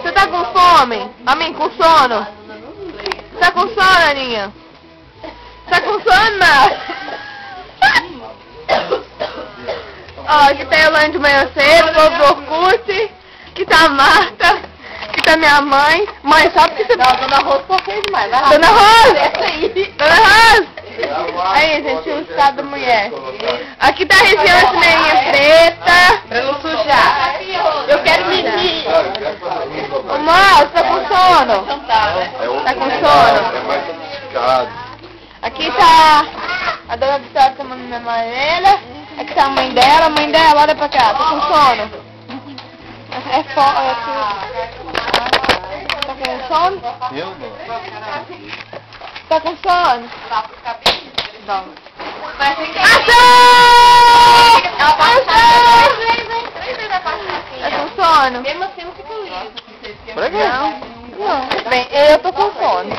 Você tá com fome? Com sono? Tá com sono, Aninha? Tá com sono, não? Ó, aqui tá a Elane de manhã cedo, povo do Orkut. Aqui tá a Marta. Aqui tá minha mãe. Mãe, só porque você... Não, Dona Rosa só fez demais. Vai lá. Dona Rosa! Desce aí. Dona Rosa! Aí, gente, o estado da mulher. Aqui tá a região de meinha preta. Pra não sujar. Eu quero mimir. Ô, moço, tá com sono? Tá com sono? É mais sofisticado. Aqui tá a dona Vitória tomando minha amarela. Aqui tá a mãe dela, olha pra cá, tá com sono. É foda. Tá com sono? Eu não. Tá com sono? Não. Tá com sono? Mesmo assim não fica liso. Por quê? Não. Bem, eu tô com sono.